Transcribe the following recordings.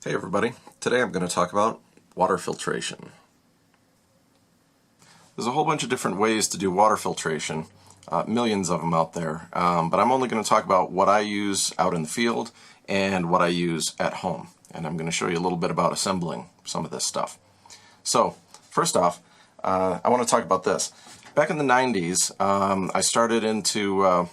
Hey everybody, today I'm going to talk about water filtration. There's a whole bunch of different ways to do water filtration, millions of them out there, but I'm only going to talk about what I use out in the field and what I use at home, and I'm going to show you a little bit about assembling some of this stuff. So first off, I want to talk about this. Back in the 90s, I started into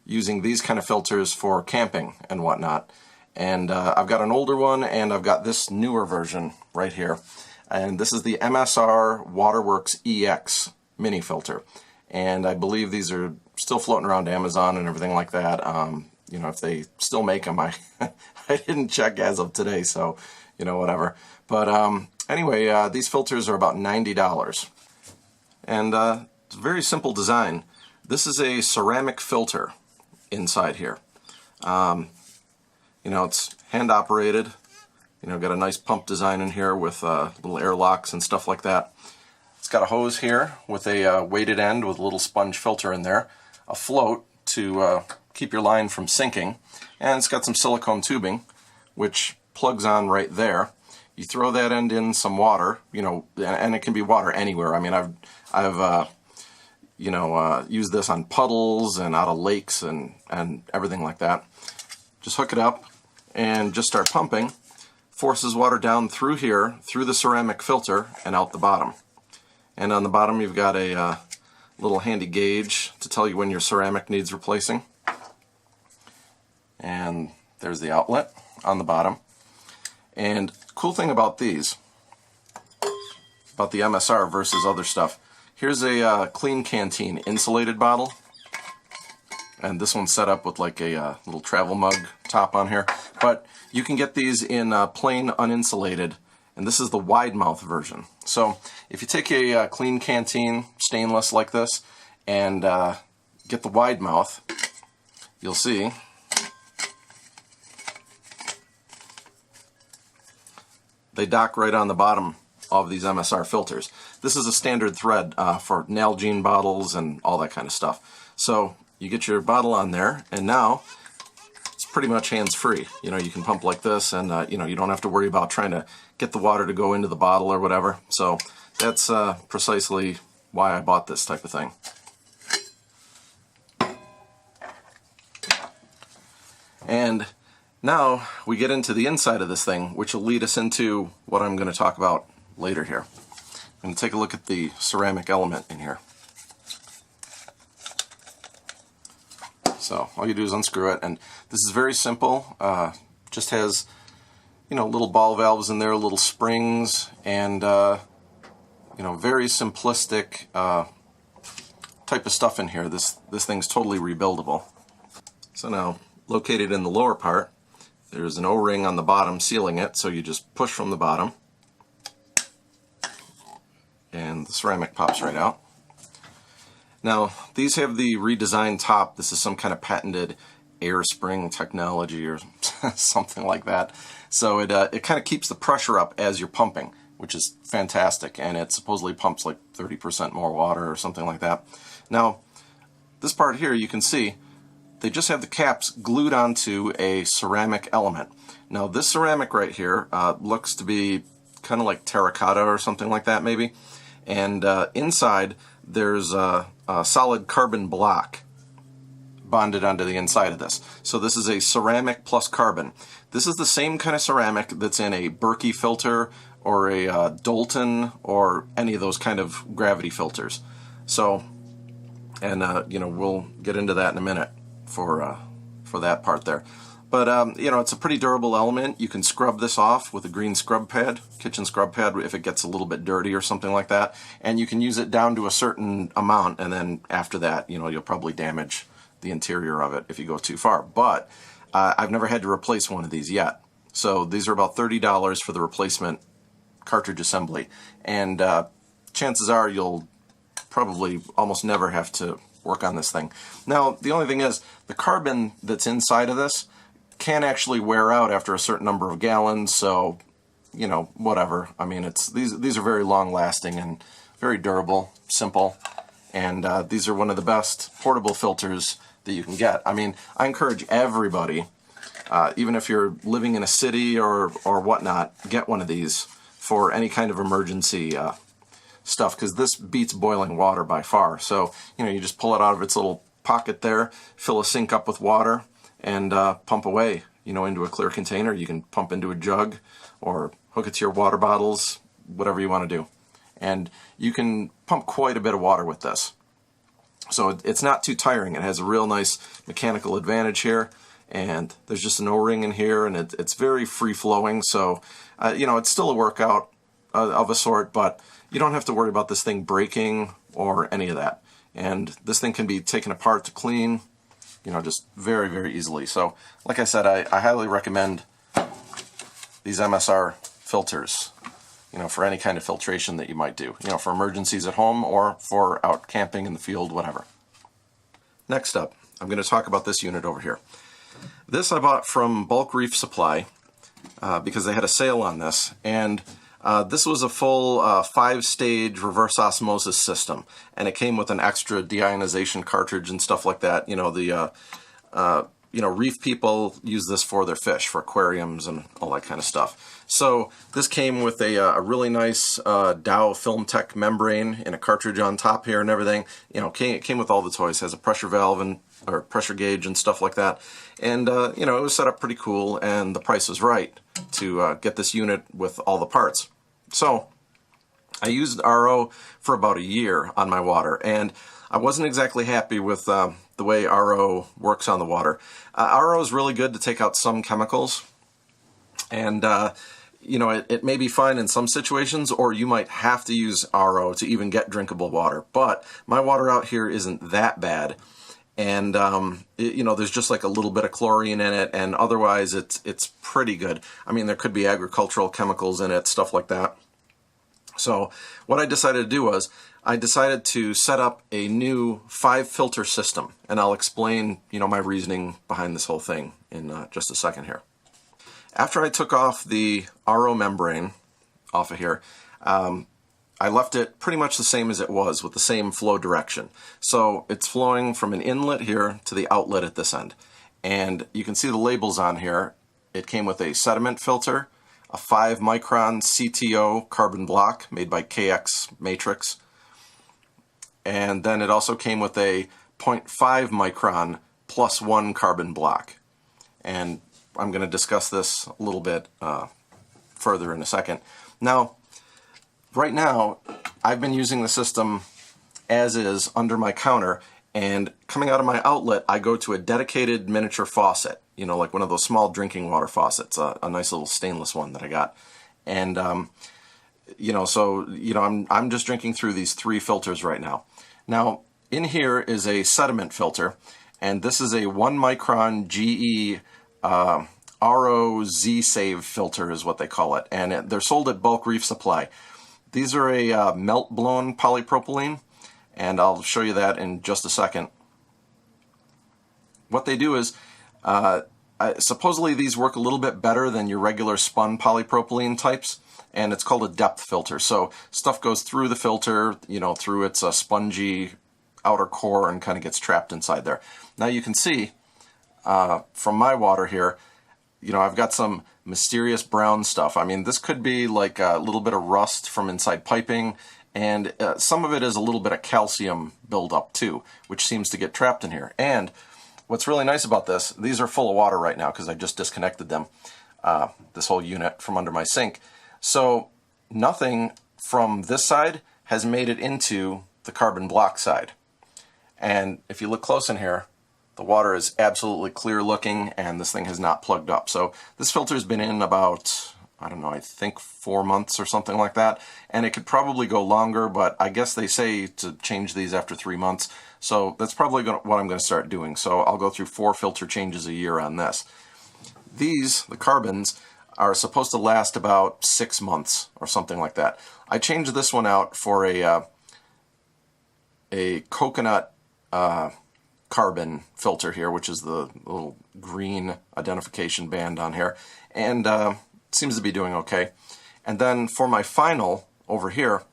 using these kind of filters for camping and whatnot. And I've got an older one, and I've got this newer version right here. And this is the MSR Waterworks EX mini filter. And I believe these are still floating around Amazon and everything like that. You know, if they still make them, I didn't check as of today, so, you know, whatever. But anyway, these filters are about $90. And it's a very simple design. This is a ceramic filter inside here. You know, it's hand operated, you know, got a nice pump design in here with little air locks and stuff like that. It's got a hose here with a weighted end with a little sponge filter in there, a float to keep your line from sinking, and it's got some silicone tubing which plugs on right there. You throw that end in some water, you know, and it can be water anywhere. I mean, I've you know, used this on puddles and out of lakes and everything like that. Just hook it up and just start pumping. Forces water down through here, through the ceramic filter, and out the bottom. And on the bottom you've got a little handy gauge to tell you when your ceramic needs replacing. And there's the outlet on the bottom. And cool thing about these, about the MSR versus other stuff, here's a Clean Canteen insulated bottle. And this one's set up with like a little travel mug top on here. But you can get these in plain uninsulated, and this is the wide mouth version. So if you take a Clean Canteen stainless like this and get the wide mouth, you'll see they dock right on the bottom of these MSR filters. This is a standard thread for Nalgene bottles and all that kind of stuff. So you get your bottle on there, and now it's pretty much hands-free. You know, you can pump like this, and you know, you don't have to worry about trying to get the water to go into the bottle or whatever. So that's precisely why I bought this type of thing. And now we get into the inside of this thing, which will lead us into what I'm going to talk about later here. I'm going to take a look at the ceramic element in here. So all you do is unscrew it, and this is very simple. Just has, you know, little ball valves in there, little springs, and you know, very simplistic type of stuff in here. This thing's totally rebuildable. So now, located in the lower part, there's an O-ring on the bottom sealing it. So you just push from the bottom, and the ceramic pops right out. Now, these have the redesigned top. This is some kind of patented air spring technology or something like that. So it kind of keeps the pressure up as you're pumping, which is fantastic, and it supposedly pumps like 30% more water or something like that. Now, this part here, you can see, they just have the caps glued onto a ceramic element. Now, this ceramic right here looks to be kind of like terracotta or something like that, maybe. And inside, there's a solid carbon block bonded onto the inside of this. So this is a ceramic plus carbon. This is the same kind of ceramic that's in a Berkey filter or a Dalton or any of those kind of gravity filters. So, and you know, we'll get into that in a minute for that part there. But you know, it's a pretty durable element. You can scrub this off with a green scrub pad, kitchen scrub pad, if it gets a little bit dirty or something like that. And you can use it down to a certain amount, and then after that, you know, you'll probably damage the interior of it if you go too far. But I've never had to replace one of these yet. So these are about $30 for the replacement cartridge assembly. And chances are you'll probably almost never have to work on this thing. Now, the only thing is, the carbon that's inside of this can actually wear out after a certain number of gallons, so, you know, whatever. I mean, it's these are very long lasting and very durable, simple, and these are one of the best portable filters that you can get. I mean, I encourage everybody Even if you're living in a city or whatnot, get one of these for any kind of emergency stuff, because this beats boiling water by far. So, you just pull it out of its little pocket there, fill a sink up with water, and pump away, into a clear container. You can pump into a jug or hook it to your water bottles, whatever you want to do. And you can pump quite a bit of water with this. So it's not too tiring. It has a real nice mechanical advantage here. And there's just an O-ring in here, and it's very free-flowing. So, it's still a workout of a sort, but you don't have to worry about this thing breaking or any of that. And this thing can be taken apart to clean, just very, very easily. So, like I said, I highly recommend these MSR filters, for any kind of filtration that you might do, for emergencies at home or for out camping in the field, whatever. Next up, I'm going to talk about this unit over here. This I bought from Bulk Reef Supply because they had a sale on this, and this was a full 5-stage reverse osmosis system, and it came with an extra deionization cartridge and stuff like that. Reef people use this for their fish, for aquariums and all that kind of stuff. So this came with a really nice Dow Film Tech membrane and a cartridge on top here and everything. It came with all the toys. It has a pressure valve or pressure gauge and stuff like that. And, it was set up pretty cool, and the price was right to get this unit with all the parts. So I used RO for about a year on my water, and I wasn't exactly happy with the way RO works on the water. RO is really good to take out some chemicals, and it may be fine in some situations, or you might have to use RO to even get drinkable water. But my water out here isn't that bad, and there's just like a little bit of chlorine in it, and otherwise it's pretty good. I mean, there could be agricultural chemicals in it, stuff like that. So what I decided to do was I decided to set up a new 5-filter system, and I'll explain my reasoning behind this whole thing in just a second here. After I took off the RO membrane off of here, I left it pretty much the same as it was, with the same flow direction. So it's flowing from an inlet here to the outlet at this end. And you can see the labels on here. It came with a sediment filter, a 5-micron CTO carbon block made by KX Matrix, and then it also came with a 0.5 micron +1 carbon block. And I'm going to discuss this a little bit further in a second. Now, right now, I've been using the system as is under my counter, and coming out of my outlet, I go to a dedicated miniature faucet, like one of those small drinking water faucets, a nice little stainless one that I got. And, I'm just drinking through these 3 filters right now. Now, in here is a sediment filter, and this is a 1-micron GE RO Z-Save filter is what they call it, and they're sold at Bulk Reef Supply. These are a melt-blown polypropylene, and I'll show you that in just a second. What they do is, supposedly these work a little bit better than your regular spun polypropylene types, and it's called a depth filter. So stuff goes through the filter, through its spongy outer core and kind of gets trapped inside there. Now you can see from my water here, I've got some mysterious brown stuff. I mean, this could be like a little bit of rust from inside piping, and some of it is a little bit of calcium buildup too, which seems to get trapped in here. And what's really nice about this, these are full of water right now because I just disconnected them, this whole unit from under my sink. So nothing from this side has made it into the carbon block side. And if you look close in here, the water is absolutely clear looking, and this thing has not plugged up. So this filter's been in about, I don't know, I think 4 months or something like that. And it could probably go longer, but I guess they say to change these after 3 months. So that's probably what I'm going to start doing. So I'll go through 4 filter changes a year on this. These, the carbons, are supposed to last about 6 months or something like that. I changed this one out for a coconut carbon filter here, which is the little green identification band on here, and seems to be doing okay. And then for my final over here,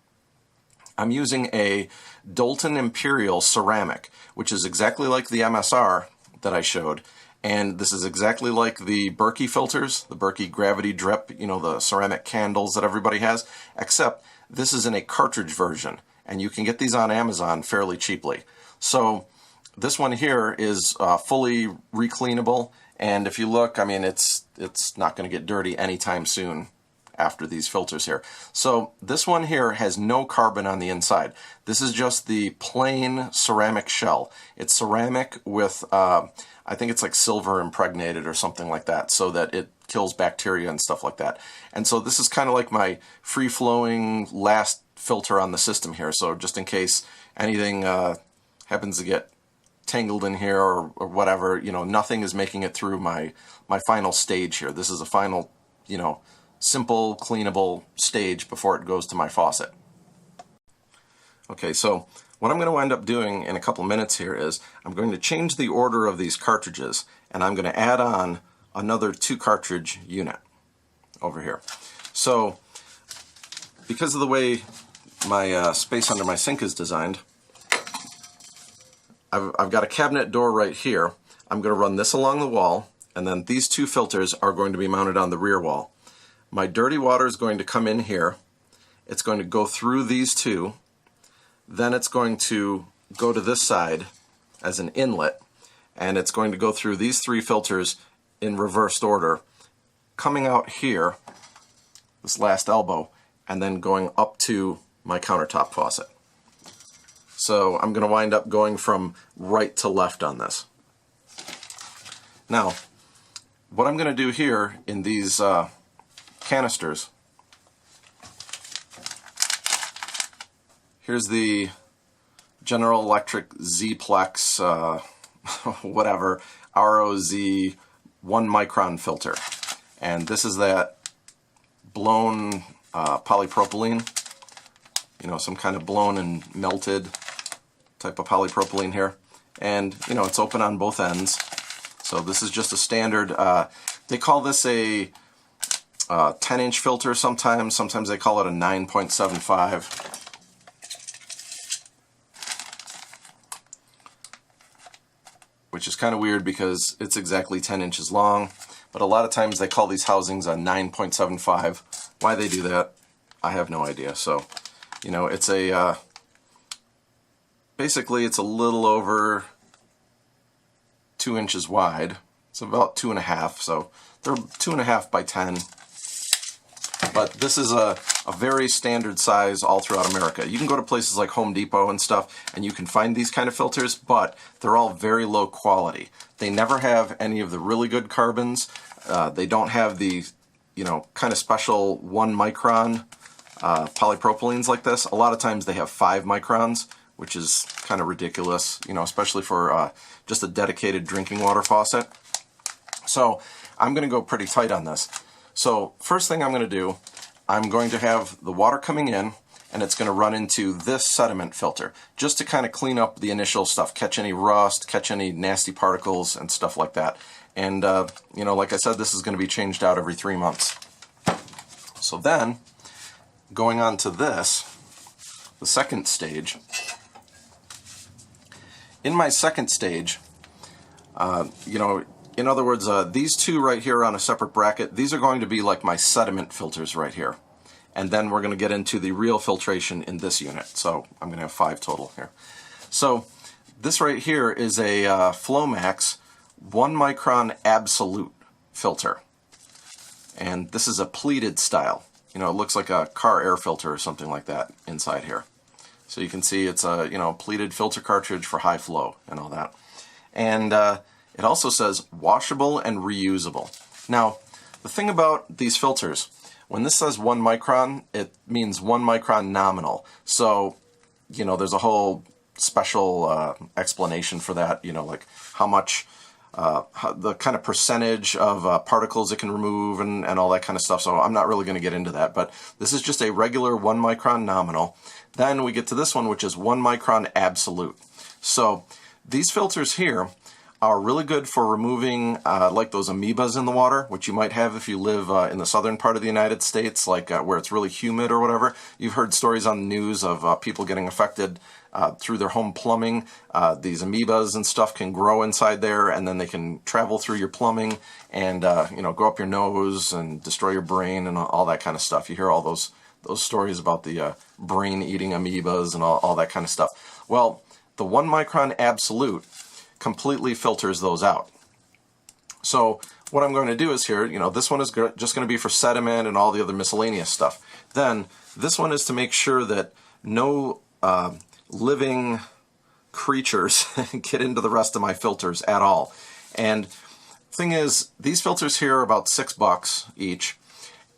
I'm using a Dolton Imperial ceramic, which is exactly like the MSR that I showed, And this is exactly like the Berkey filters, the Berkey gravity drip, you know, the ceramic candles that everybody has, except this is in a cartridge version, and you can get these on Amazon fairly cheaply. So this one here is fully recleanable, and if you look, I mean, it's not going to get dirty anytime soon after these filters here. So this one here has no carbon on the inside. This is just the plain ceramic shell. It's ceramic with, I think it's like silver impregnated or something like that, so that it kills bacteria and stuff like that. And so this is kind of like my free-flowing last filter on the system here. So just in case anything happens to get tangled in here or whatever, you know, nothing is making it through my final stage here. This is a final, you know, simple cleanable stage before it goes to my faucet. Okay, so what I'm going to end up doing in a couple minutes here is I'm going to change the order of these cartridges, and I'm going to add on another 2 cartridge unit over here. So because of the way my space under my sink is designed, I've got a cabinet door right here. I'm going to run this along the wall, and then these 2 filters are going to be mounted on the rear wall. My dirty water is going to come in here. It's going to go through these 2. Then it's going to go to this side as an inlet, and it's going to go through these 3 filters in reversed order, coming out here, this last elbow, and then going up to my countertop faucet. So I'm going to wind up going from right to left on this. Now, what I'm going to do here in these canisters, here's the General Electric Z-Plex, whatever, ROZ 1 micron filter. And this is that blown polypropylene, you know, some kind of blown and melted type of polypropylene here. And, you know, it's open on both ends. So this is just a standard, they call this a 10-inch filter sometimes. Sometimes they call it a 9.75. Which is kind of weird because it's exactly 10 inches long. But a lot of times they call these housings a 9.75. Why they do that, I have no idea. So, you know, it's a, basically it's a little over 2 inches wide. It's about 2.5, so they're 2.5 by 10. But this is a very standard size all throughout America. You can go to places like Home Depot and stuff, and you can find these kind of filters, but they're all very low quality. They never have any of the really good carbons. They don't have the, you know, kind of special 1 micron polypropylenes like this. A lot of times they have 5 microns, which is kind of ridiculous, you know, especially for just a dedicated drinking water faucet. So I'm going to go pretty tight on this. So first thing I'm going to do, I'm going to have the water coming in, and it's going to run into this sediment filter, just to kind of clean up the initial stuff, catch any rust, catch any nasty particles and stuff like that. And, you know, like I said, this is going to be changed out every 3 months. So then, going on to this, the second stage. In my second stage, you know, in other words, these 2 right here on a separate bracket, these are going to be like my sediment filters right here. And then we're going to get into the real filtration in this unit. So I'm going to have 5 total here. So this right here is a Flomax 1 micron absolute filter. And this is a pleated style. You know, it looks like a car air filter or something like that inside here. So you can see it's a, you know, pleated filter cartridge for high flow and all that. And it also says washable and reusable. Now, the thing about these filters, when this says 1 micron, it means 1 micron nominal. So, you know, there's a whole special explanation for that, you know, like how much, the kind of percentage of particles it can remove and all that kind of stuff. So I'm not really going to get into that, but this is just a regular 1 micron nominal. Then we get to this one, which is 1 micron absolute. So these filters here are really good for removing like those amoebas in the water, which you might have if you live in the southern part of the United States, like where it's really humid or whatever. You've heard stories on the news of people getting affected through their home plumbing. These amoebas and stuff can grow inside there, and then they can travel through your plumbing and go up your nose and destroy your brain and all that kind of stuff. You hear all those stories about the brain-eating amoebas and all that kind of stuff. Well, the 1 micron absolute completely filters those out. So what I'm going to do is here, this one is just going to be for sediment and all the other miscellaneous stuff. Then this one is to make sure that no living creatures get into the rest of my filters at all. And thing is, these filters here are about $6 each,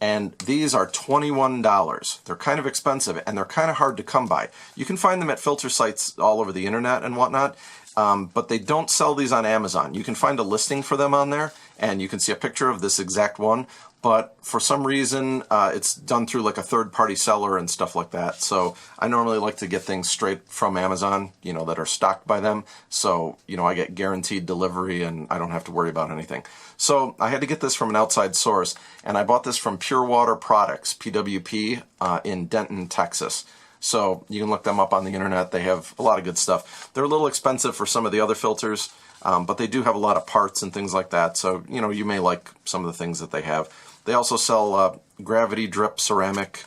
and these are $21. They're kind of expensive, and they're kind of hard to come by. You can find them at filter sites all over the internet and whatnot, but they don't sell these on Amazon. You can find a listing for them on there, and you can see a picture of this exact one, but for some reason it's done through like a third-party seller and stuff like that. So I normally like to get things straight from Amazon, that are stocked by them. So, I get guaranteed delivery and I don't have to worry about anything. So I had to get this from an outside source, and I bought this from Pure Water Products, PWP, in Denton, Texas. So you can look them up on the internet. They have a lot of good stuff. They're a little expensive for some of the other filters, but they do have a lot of parts and things like that. So, you may like some of the things that they have. They also sell gravity drip ceramic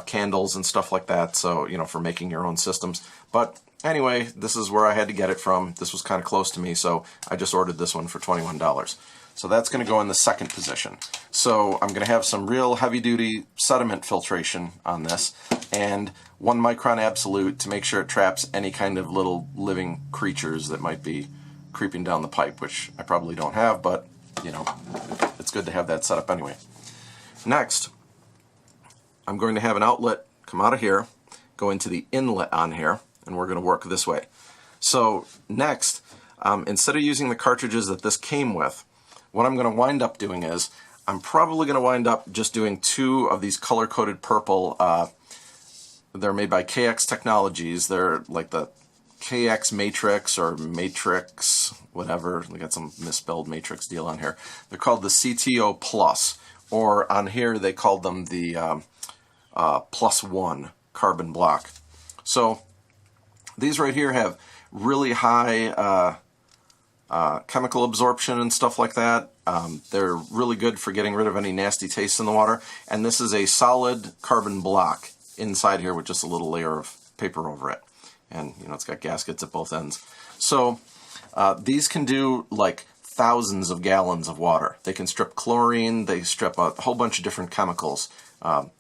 candles and stuff like that. So, for making your own systems. But anyway, this is where I had to get it from. This was kind of close to me, so I just ordered this one for $21. So that's going to go in the second position. So I'm going to have some real heavy-duty sediment filtration on this, and 1 micron absolute to make sure it traps any kind of little living creatures that might be creeping down the pipe, which I probably don't have, but, it's good to have that set up anyway. Next, I'm going to have an outlet come out of here, go into the inlet on here, and we're going to work this way. So next, instead of using the cartridges that this came with, what I'm going to wind up doing is, I'm probably going to wind up just doing 2 of these color-coded purple. They're made by KX Technologies. They're like the KX Matrix or Matrix, whatever. We got some misspelled Matrix deal on here. They're called the CTO Plus, or on here they called them the +1 carbon block. So these right here have really high chemical absorption and stuff like that. They're really good for getting rid of any nasty taste in the water. And this is a solid carbon block inside here with just a little layer of paper over it. And, it's got gaskets at both ends. So these can do like thousands of gallons of water. They can strip chlorine, they strip a whole bunch of different chemicals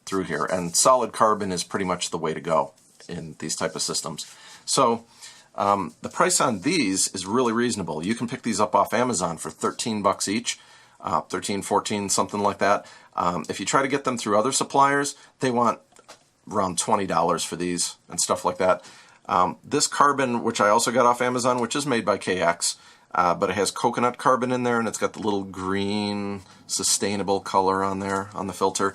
through here. And solid carbon is pretty much the way to go in these type of systems. So the price on these is really reasonable. You can pick these up off Amazon for $13 each, 13, 14, something like that. If you try to get them through other suppliers, they want around $20 for these and stuff like that. This carbon, which I also got off Amazon, which is made by KX, but it has coconut carbon in there, and it's got the little green sustainable color on there on the filter.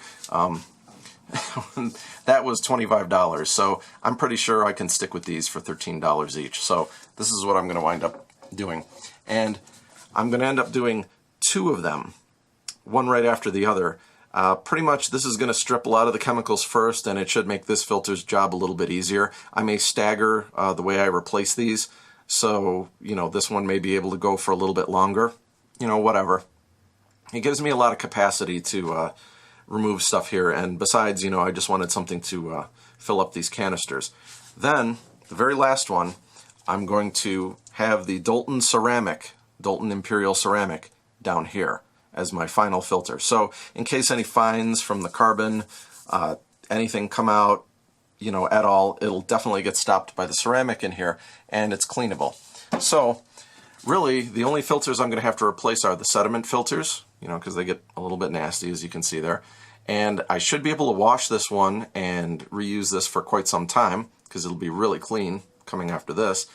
That was $25, so I'm pretty sure I can stick with these for $13 each. So this is what I'm going to wind up doing. And I'm going to end up doing 2 of them, one right after the other. Pretty much this is going to strip a lot of the chemicals first, and it should make this filter's job a little bit easier. I may stagger the way I replace these, so this one may be able to go for a little bit longer. Whatever. It gives me a lot of capacity to remove stuff here, and besides, I just wanted something to fill up these canisters. Then, the very last one, I'm going to have the Dalton Imperial Ceramic down here as my final filter. So, in case any fines from the carbon, anything come out, at all, it'll definitely get stopped by the ceramic in here, and it's cleanable. So, really, the only filters I'm going to have to replace are the sediment filters, because they get a little bit nasty, as you can see there. And I should be able to wash this one and reuse this for quite some time, because it'll be really clean coming after this.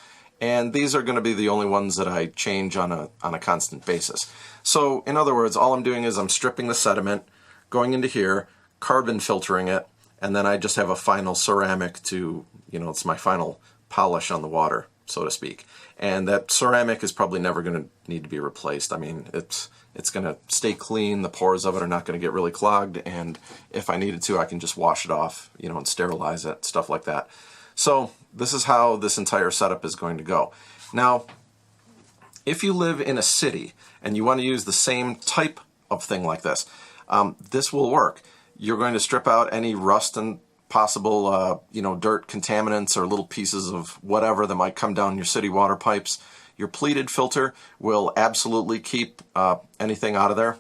And these are going to be the only ones that I change on a constant basis. So, in other words, all I'm doing is I'm stripping the sediment, going into here, carbon filtering it, and then I just have a final ceramic to, it's my final polish on the water. so to speak. And that ceramic is probably never going to need to be replaced. I mean, it's going to stay clean. The pores of it are not going to get really clogged. And if I needed to, I can just wash it off, you know, and sterilize it, stuff like that. So this is how this entire setup is going to go. Now, if you live in a city and you want to use the same type of thing like this, this will work. You're going to strip out any rust and possible, you know, dirt, contaminants, or little pieces of whatever that might come down your city water pipes. Your pleated filter will absolutely keep anything out of there.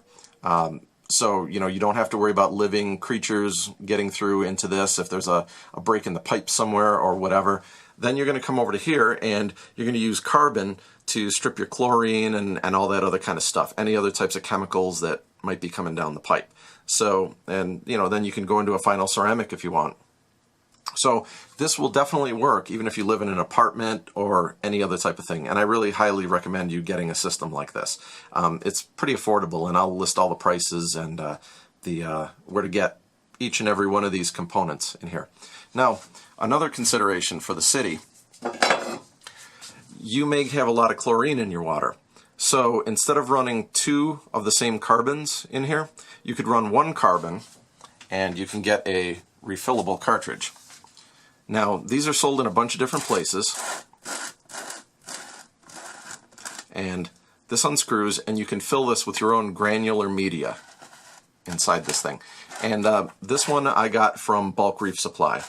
So, you know, you don't have to worry about living creatures getting through into this if there's a break in the pipe somewhere or whatever. Then you're going to come over to here and you're going to use carbon to strip your chlorine and all that other kind of stuff, any other types of chemicals that might be coming down the pipe. So, and you know, then you can go into a final ceramic if you want. So this will definitely work even if you live in an apartment or any other type of thing. And I really highly recommend you getting a system like this. It's pretty affordable, and I'll list all the prices and where to get each and every one of these components in here. Now, another consideration for the city, you may have a lot of chlorine in your water. So instead of running 2 of the same carbons in here, you could run 1 carbon and you can get a refillable cartridge. Now, these are sold in a bunch of different places. And this unscrews and you can fill this with your own granular media inside this thing. And this one I got from Bulk Reef Supply.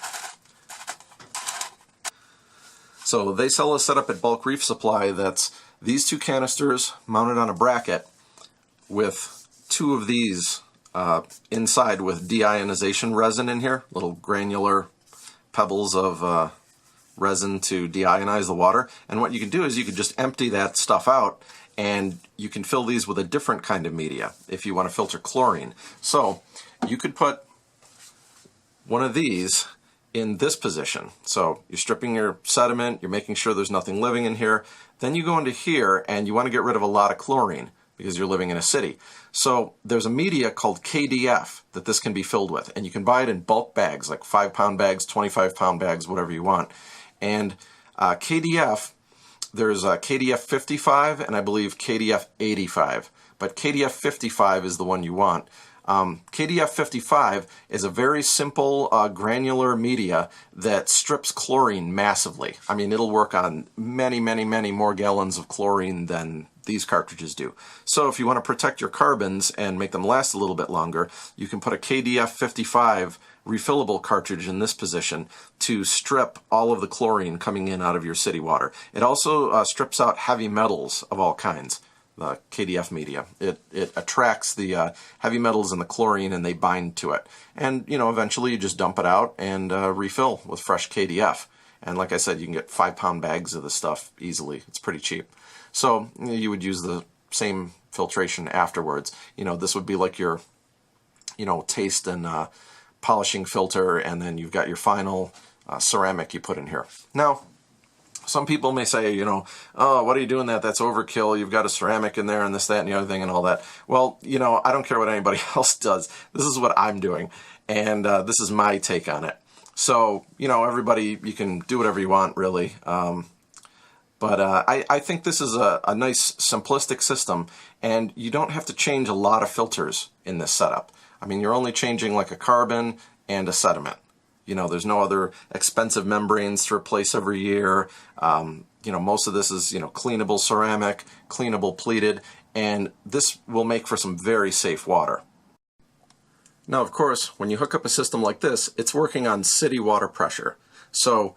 So they sell a setup at Bulk Reef Supply that's these 2 canisters mounted on a bracket with 2 of these inside with deionization resin in here, little granular pebbles of resin to deionize the water. And what you can do is you can just empty that stuff out and you can fill these with a different kind of media if you want to filter chlorine. So you could put one of these in this position. So you're stripping your sediment, you're making sure there's nothing living in here. Then you go into here and you want to get rid of a lot of chlorine because you're living in a city. So there's a media called KDF that this can be filled with, and you can buy it in bulk bags, like 5-pound bags, 25-pound bags, whatever you want. And KDF, there's KDF 55 and I believe KDF 85, but KDF 55 is the one you want. KDF 55 is a very simple granular media that strips chlorine massively. I mean, it'll work on many, many, many more gallons of chlorine than these cartridges do. So if you want to protect your carbons and make them last a little bit longer, you can put a KDF 55 refillable cartridge in this position to strip all of the chlorine coming in out of your city water. It also strips out heavy metals of all kinds. The KDF media. It attracts the heavy metals and the chlorine, and they bind to it. And, you know, eventually you just dump it out and refill with fresh KDF. And like I said, you can get 5-pound bags of the stuff easily. It's pretty cheap. So you would use the same filtration afterwards. You know, this would be like your, you know, taste and polishing filter, and then you've got your final ceramic you put in here. Now, some people may say, you know, oh, what are you doing that? That's overkill. You've got a ceramic in there and this, that, and the other thing and all that. Well, you know, I don't care what anybody else does. This is what I'm doing, and this is my take on it. So, you know, everybody, you can do whatever you want, really. But I think this is a nice, simplistic system, and you don't have to change a lot of filters in this setup. I mean, you're only changing like a carbon and a sediment. You know, there's no other expensive membranes to replace every year. You know, most of this is, you know, cleanable ceramic, cleanable pleated, and this will make for some very safe water. Now, of course, when you hook up a system like this, it's working on city water pressure. So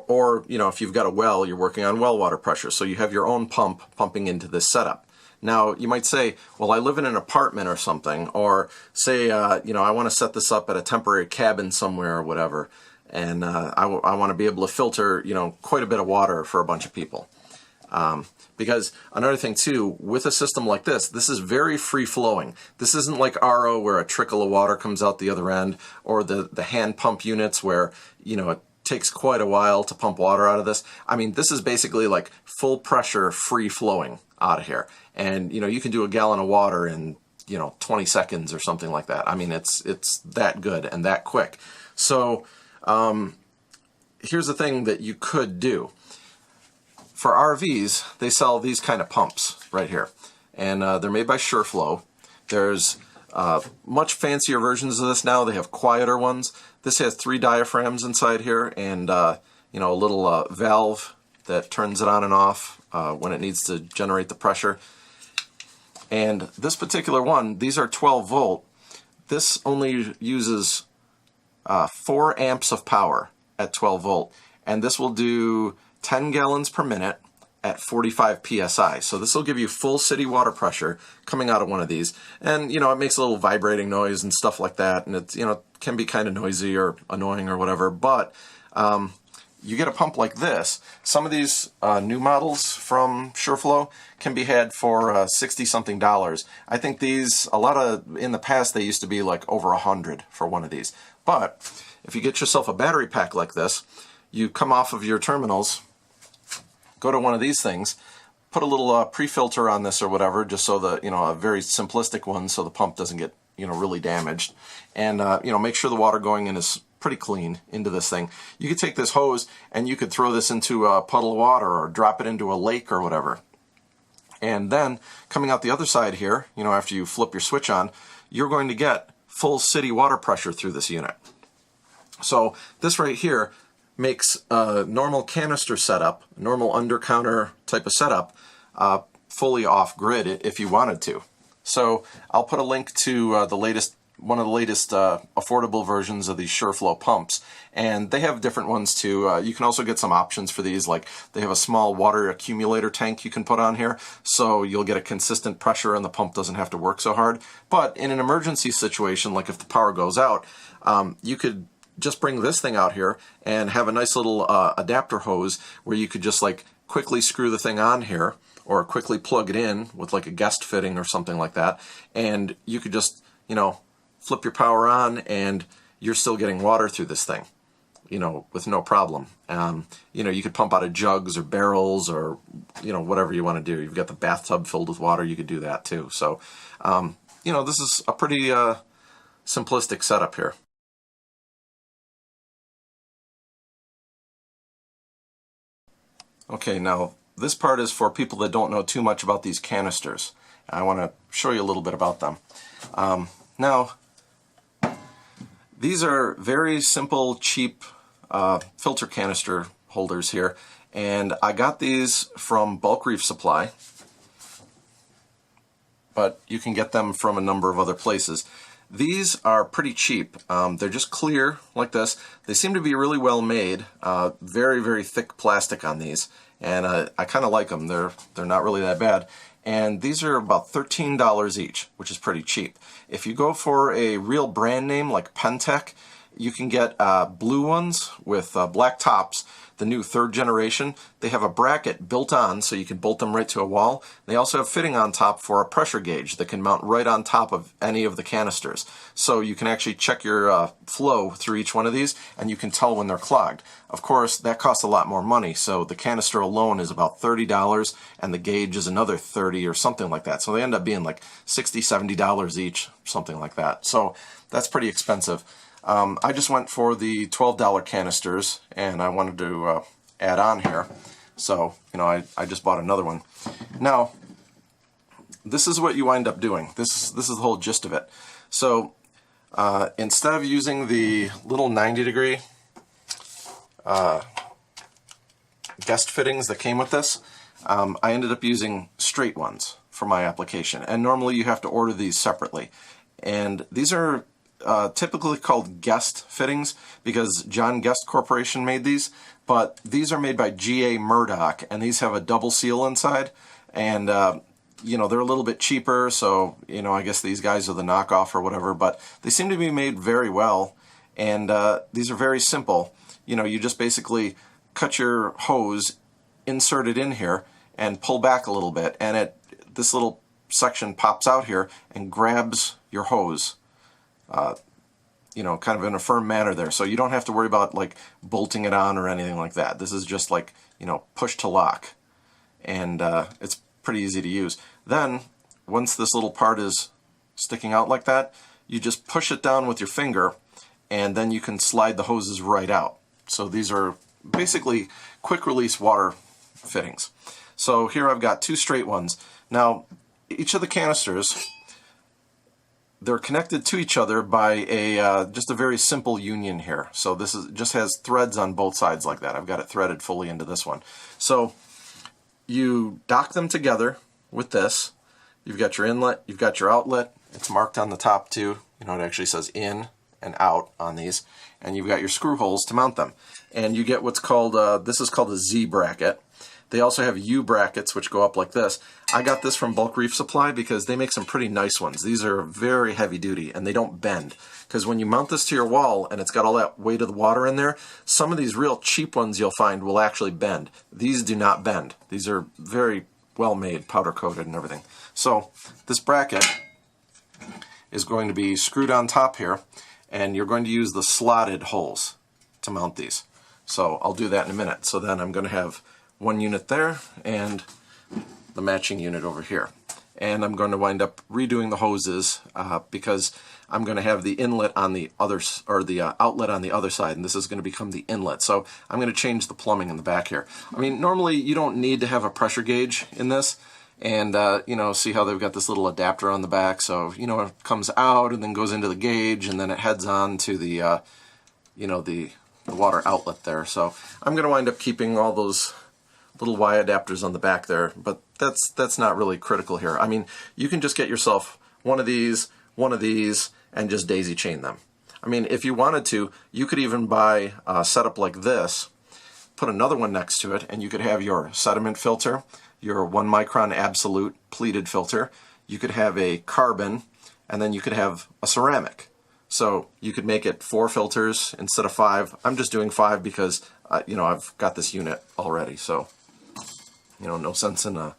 or you know, if you've got a well, you're working on well water pressure. So you have your own pump pumping into this setup. Now, you might say, well, I live in an apartment or something, or say, you know, I want to set this up at a temporary cabin somewhere or whatever, and I want to be able to filter, you know, quite a bit of water for a bunch of people. Because another thing too, with a system like this is very free-flowing. This isn't like RO where a trickle of water comes out the other end, or the hand pump units where, you know, it takes quite a while to pump water out of this. I mean, this is basically like full pressure, free-flowing out of here. And, you know, you can do a gallon of water in, you know, 20 seconds or something like that. I mean, it's that good and that quick. So here's the thing that you could do. for RVs, they sell these kind of pumps right here. And they're made by SureFlow. There's much fancier versions of this now. They have quieter ones. This has 3 diaphragms inside here and you know, a little valve that turns it on and off when it needs to generate the pressure. And this particular one, these are 12 volt. This only uses 4 amps of power at 12 volt. And this will do 10 gallons per minute at 45 psi. So this will give you full city water pressure coming out of one of these. And, you know, it makes a little vibrating noise and stuff like that. And it's, you know, can be kind of noisy or annoying or whatever. But you get a pump like this. Some of these new models from SureFlow can be had for $60-something. I think these, in the past, they used to be like over $100 for one of these. But if you get yourself a battery pack like this, you come off of your terminals, go to one of these things, put a little pre-filter on this or whatever, just so that, you know, a very simplistic one so the pump doesn't get, you know, really damaged. And, you know, make sure the water going in is pretty clean into this thing. You could take this hose and you could throw this into a puddle of water or drop it into a lake or whatever. And then coming out the other side here, you know, after you flip your switch on, you're going to get full city water pressure through this unit. So this right here makes a normal canister setup, normal under-counter type of setup, fully off-grid if you wanted to. So I'll put a link to one of the latest affordable versions of these SureFlow pumps, and they have different ones too. You can also get some options for these, like they have a small water accumulator tank you can put on here, so you'll get a consistent pressure and the pump doesn't have to work so hard. But in an emergency situation, like if the power goes out, you could just bring this thing out here and have a nice little adapter hose where you could just like quickly screw the thing on here or quickly plug it in with like a guest fitting or something like that, and you could just, you know, flip your power on and you're still getting water through this thing, you know, with no problem. You know, you could pump out of jugs or barrels or, you know, whatever you want to do. You've got the bathtub filled with water, you could do that too. So, you know, this is a pretty simplistic setup here. Okay, now this part is for people that don't know too much about these canisters. I want to show you a little bit about them. Now, these are very simple, cheap filter canister holders here, and I got these from Bulk Reef Supply, but you can get them from a number of other places. These are pretty cheap. They're just clear like this. They seem to be really well made. Very, very thick plastic on these, and I kind of like them. They're not really that bad. And these are about $13 each, which is pretty cheap. If you go for a real brand name like Pentec, you can get blue ones with black tops, the new 3rd generation. They have a bracket built on so you can bolt them right to a wall. They also have fitting on top for a pressure gauge that can mount right on top of any of the canisters. So you can actually check your flow through each one of these and you can tell when they're clogged. Of course, that costs a lot more money, so the canister alone is about $30 and the gauge is another $30 or something like that. So they end up being like $60, $70 each, something like that. So that's pretty expensive. I just went for the $12 canisters and I wanted to add on here. So, you know, I just bought another one. Now, this is what you wind up doing. This is the whole gist of it. So, instead of using the little 90-degree guest fittings that came with this, I ended up using straight ones for my application. And normally you have to order these separately. And these are typically called Guest fittings because John Guest Corporation made these, but these are made by G.A. Murdoch, and these have a double seal inside, and you know, they're a little bit cheaper, so, you know, I guess these guys are the knockoff or whatever, but they seem to be made very well, and these are very simple. You know, you just basically cut your hose, insert it in here, and pull back a little bit, and this little section pops out here and grabs your hose. You know, kind of in a firm manner there. So you don't have to worry about like bolting it on or anything like that. This is just like, you know, push to lock. And it's pretty easy to use. Then, once this little part is sticking out like that, you just push it down with your finger and then you can slide the hoses right out. So these are basically quick release water fittings. So here I've got two straight ones. Now each of the canisters, they're connected to each other by a just a very simple union here. So this is just has threads on both sides like that. I've got it threaded fully into this one. So you dock them together with this. You've got your inlet, you've got your outlet. It's marked on the top too. You know, it actually says in and out on these. And you've got your screw holes to mount them. And you get what's called, this is called a Z bracket. They also have U brackets, which go up like this. I got this from Bulk Reef Supply because they make some pretty nice ones. These are very heavy duty and they don't bend. Because when you mount this to your wall and it's got all that weight of the water in there, some of these real cheap ones you'll find will actually bend. These do not bend. These are very well made, powder coated and everything. So this bracket is going to be screwed on top here, and you're going to use the slotted holes to mount these. So I'll do that in a minute. So then I'm going to have one unit there and the matching unit over here. And I'm going to wind up redoing the hoses because I'm going to have the inlet on the other, or the outlet on the other side, and this is going to become the inlet. So I'm going to change the plumbing in the back here. I mean, normally you don't need to have a pressure gauge in this, and you know, see how they've got this little adapter on the back. So you know, it comes out and then goes into the gauge, and then it heads on to the you know, the water outlet there. So I'm going to wind up keeping all those little Y adapters on the back there, but that's not really critical here. I mean, you can just get yourself one of these, and just daisy chain them. I mean, if you wanted to, you could even buy a setup like this, put another one next to it, and you could have your sediment filter, your 1 micron absolute pleated filter, you could have a carbon, and then you could have a ceramic. So you could make it 4 filters instead of 5. I'm just doing 5 because you know, I've got this unit already, so you know, no sense in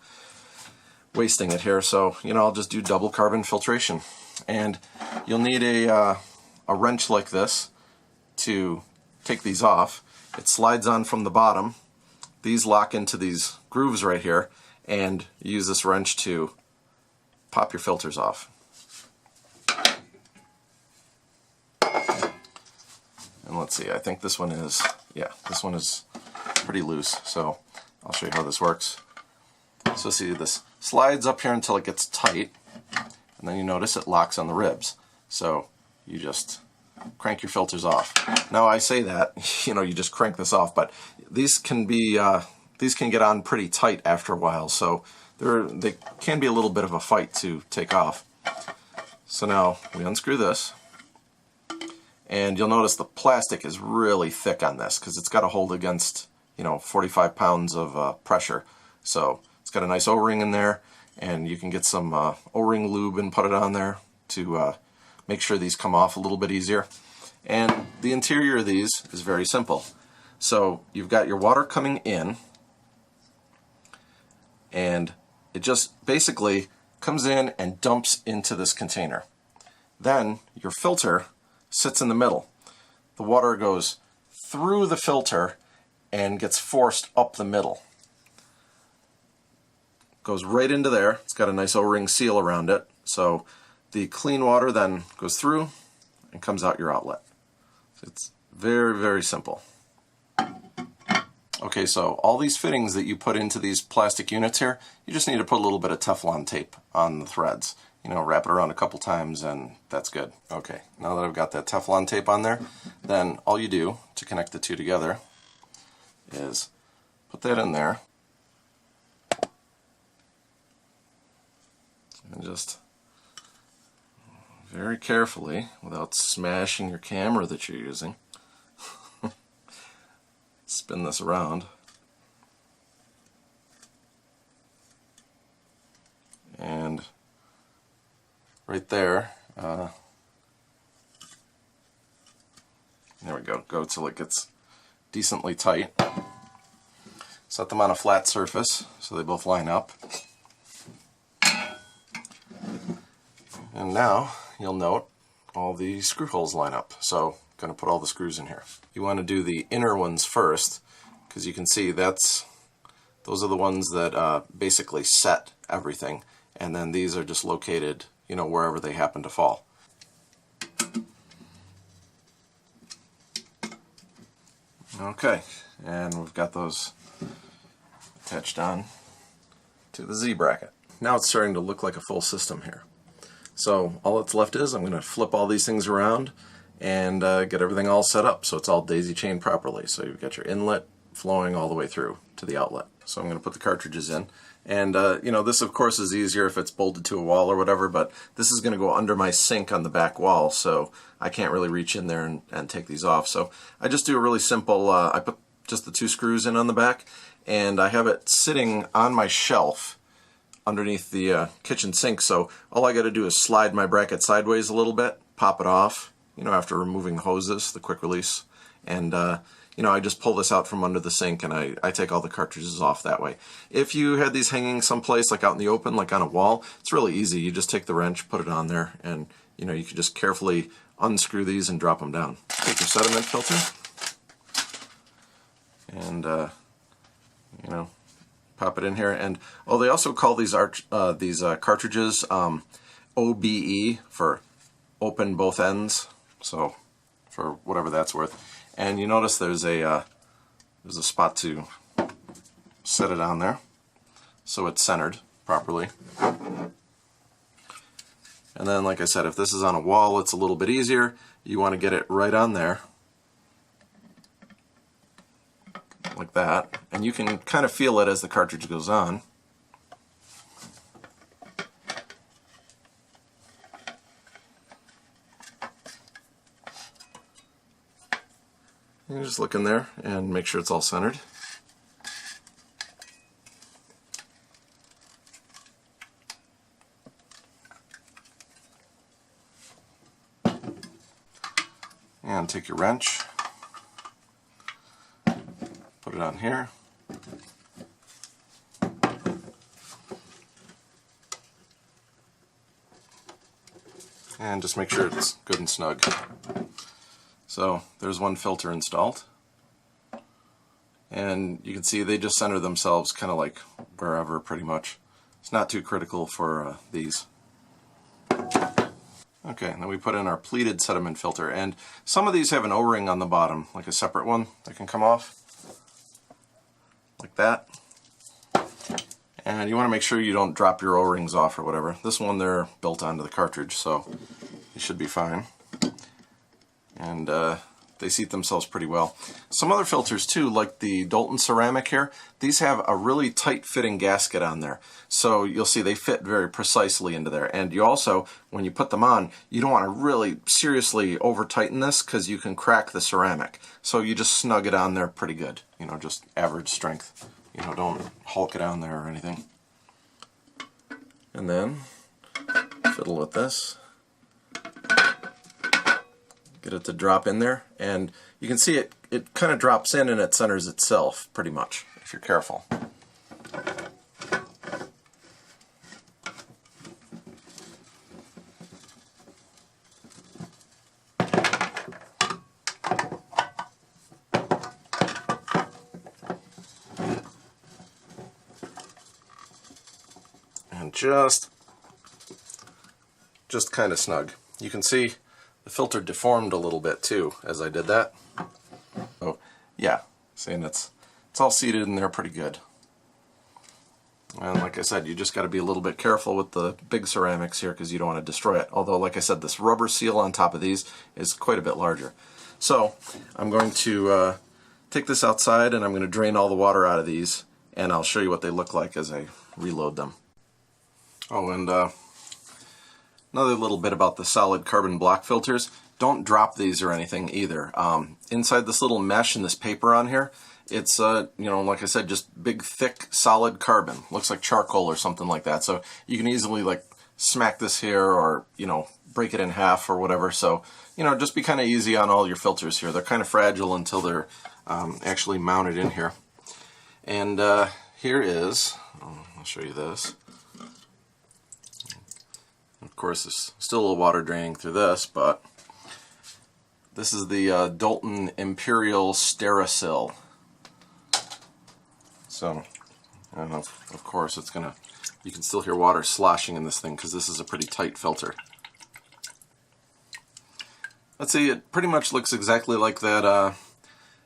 wasting it here. So you know, I'll just do double carbon filtration, and you'll need a wrench like this to take these off. It slides on from the bottom. These lock into these grooves right here, and you use this wrench to pop your filters off. And let's see, I think this one is, yeah, this one is pretty loose, so I'll show you how this works. So see, this slides up here until it gets tight, and then you notice it locks on the ribs. So you just crank your filters off. Now I say that, you know, you just crank this off, but these can be, these can get on pretty tight after a while, so they can be a little bit of a fight to take off. So now we unscrew this, and you'll notice the plastic is really thick on this because it's got to hold against, you know, 45 pounds of pressure. So it's got a nice O-ring in there, and you can get some O-ring lube and put it on there to make sure these come off a little bit easier. And the interior of these is very simple. So you've got your water coming in, and it just basically comes in and dumps into this container. Then your filter sits in the middle. The water goes through the filter and gets forced up the middle. Goes right into there. It's got a nice O-ring seal around it. So the clean water then goes through and comes out your outlet. It's very, very simple. Okay, so all these fittings that you put into these plastic units here, you just need to put a little bit of Teflon tape on the threads. You know, wrap it around a couple times and that's good. Okay, now that I've got that Teflon tape on there, then all you do to connect the two together is put that in there and just very carefully, without smashing your camera that you're using, spin this around. And right there, there we go, go till it gets decently tight. Set them on a flat surface so they both line up. And now you'll note all the screw holes line up. So I'm going to put all the screws in here. You want to do the inner ones first, because you can see those are the ones that basically set everything, and then these are just located, you know, wherever they happen to fall. Okay, and we've got those attached on to the Z bracket. Now it's starting to look like a full system here. So all that's left is I'm going to flip all these things around and get everything all set up so it's all daisy chained properly. So you've got your inlet flowing all the way through to the outlet. So I'm going to put the cartridges in. And you know, this of course is easier if it's bolted to a wall or whatever, but this is going to go under my sink on the back wall, so I can't really reach in there and take these off. So I just do a really simple, I put just the 2 screws in on the back, and I have it sitting on my shelf underneath the kitchen sink, so all I got to do is slide my bracket sideways a little bit, pop it off, you know, after removing the hoses, the quick release, and you know, I just pull this out from under the sink and I take all the cartridges off that way. If you had these hanging someplace like out in the open, like on a wall, it's really easy. You just take the wrench, put it on there, and you know, you can just carefully unscrew these and drop them down. Take your sediment filter and you know, pop it in here. And oh, they also call these cartridges OBE, for open both ends, so for whatever that's worth. And you notice there's a spot to set it on there so it's centered properly. And then, like I said, if this is on a wall, it's a little bit easier. You want to get it right on there like that, and you can kind of feel it as the cartridge goes on. You just look in there and make sure it's all centered. And take your wrench, put it on here. And just make sure it's good and snug. So there's one filter installed, and you can see they just center themselves kind of like wherever, pretty much. It's not too critical for these. Okay, then we put in our pleated sediment filter, and some of these have an O-ring on the bottom, like a separate one that can come off like that. And you want to make sure you don't drop your O-rings off or whatever. This one, they're built onto the cartridge, so you should be fine. And they seat themselves pretty well. Some other filters too, like the Dalton ceramic here, these have a really tight fitting gasket on there. So you'll see they fit very precisely into there. And you also, when you put them on, you don't want to really seriously over tighten this because you can crack the ceramic. So you just snug it on there pretty good. You know, just average strength. You know, don't hulk it on there or anything. And then fiddle with this. Get it to drop in there, and you can see it kind of drops in and it centers itself pretty much, if you're careful. And just kind of snug. You can see the filter deformed a little bit too as I did that. So yeah, seeing it's all seated in there pretty good. And like I said, you just got to be a little bit careful with the big ceramics here because you don't want to destroy it. Although, like I said, this rubber seal on top of these is quite a bit larger. So I'm going to take this outside and I'm going to drain all the water out of these, and I'll show you what they look like as I reload them. Oh, and another little bit about the solid carbon block filters. Don't drop these or anything either. Inside this little mesh and this paper on here, it's, you know, like I said, just big, thick, solid carbon. Looks like charcoal or something like that. So you can easily, like, smack this here or, you know, break it in half or whatever. So, you know, just be kind of easy on all your filters here. They're kind of fragile until they're actually mounted in here. And here is, I'll show you this. Of course, there's still a little water draining through this, but this is the Dalton Imperial Sterisil. So, I don't know, of course, it's gonna, you can still hear water sloshing in this thing because this is a pretty tight filter. Let's see, it pretty much looks exactly like that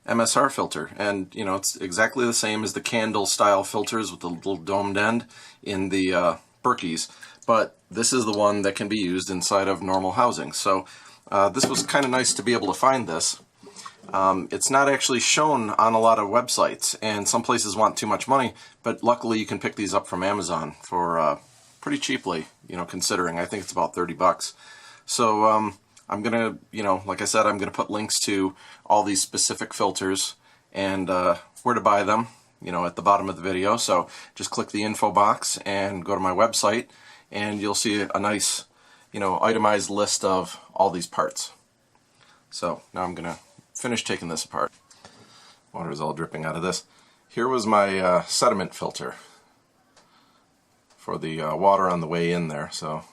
MSR filter, and you know, it's exactly the same as the candle style filters with the little domed end in the Berkeys, but this is the one that can be used inside of normal housing. So this was kind of nice to be able to find this. It's not actually shown on a lot of websites, and some places want too much money, but luckily you can pick these up from Amazon for pretty cheaply, you know, considering. I think it's about 30 bucks. So I'm gonna, you know, like I said, I'm gonna put links to all these specific filters and where to buy them, you know, at the bottom of the video. So just click the info box and go to my website, and you'll see a nice, you know, itemized list of all these parts. So now I'm gonna finish taking this apart. Water is all dripping out of this. Here was my sediment filter for the water on the way in there. So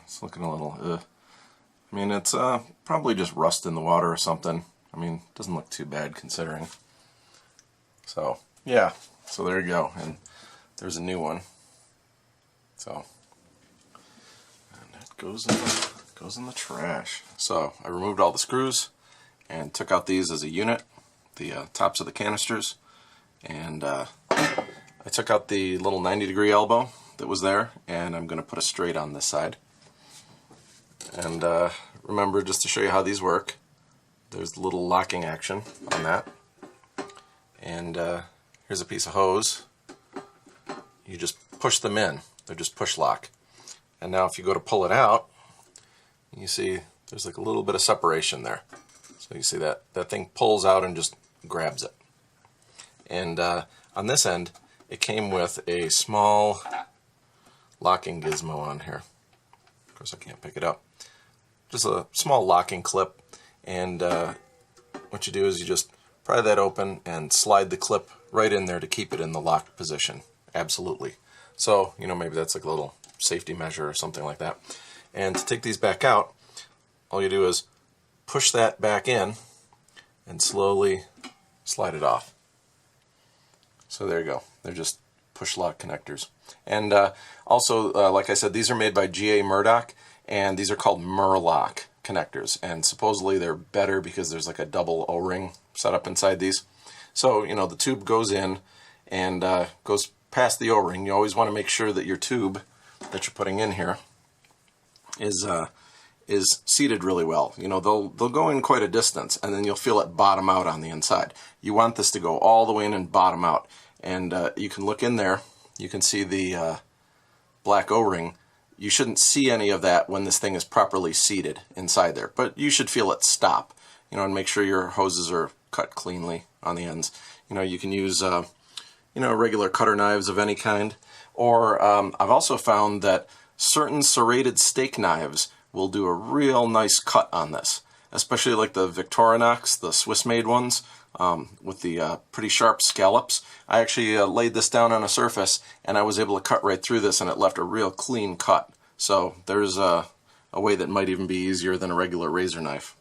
it's looking a little I mean, it's probably just rust in the water or something. I mean, it doesn't look too bad considering. So yeah, so there you go, and there's a new one. So, and it goes in the trash. So I removed all the screws and took out these as a unit, the tops of the canisters, and I took out the little 90-degree elbow that was there, and I'm going to put a straight on this side. And remember, just to show you how these work, there's the little locking action on that, and here's a piece of hose. You just push them in. They're just push lock. And now if you go to pull it out, you see there's like a little bit of separation there. So you see that thing pulls out and just grabs it. And on this end, it came with a small locking gizmo on here. Of course I can't pick it up. Just a small locking clip, and what you do is you just pry that open and slide the clip right in there to keep it in the locked position. Absolutely. So, you know, maybe that's like a little safety measure or something like that. And to take these back out, all you do is push that back in and slowly slide it off. So there you go. They're just push lock connectors. And also, like I said, these are made by G.A. Murdoch, and these are called Murlock connectors, and supposedly they're better because there's like a double O-ring set up inside these. So, you know, the tube goes in and goes past the O-ring. You always want to make sure that your tube that you're putting in here is seated really well. You know, they'll go in quite a distance, and then you'll feel it bottom out on the inside. You want this to go all the way in and bottom out, and you can look in there. You can see the black O-ring. You shouldn't see any of that when this thing is properly seated inside there, but you should feel it stop, you know, and make sure your hoses are cut cleanly on the ends. You know, you can use, you know, regular cutter knives of any kind, or I've also found that certain serrated steak knives will do a real nice cut on this, especially like the Victorinox, the Swiss-made ones, with the pretty sharp scallops. I actually laid this down on a surface, and I was able to cut right through this, and it left a real clean cut. So there's a way that might even be easier than a regular razor knife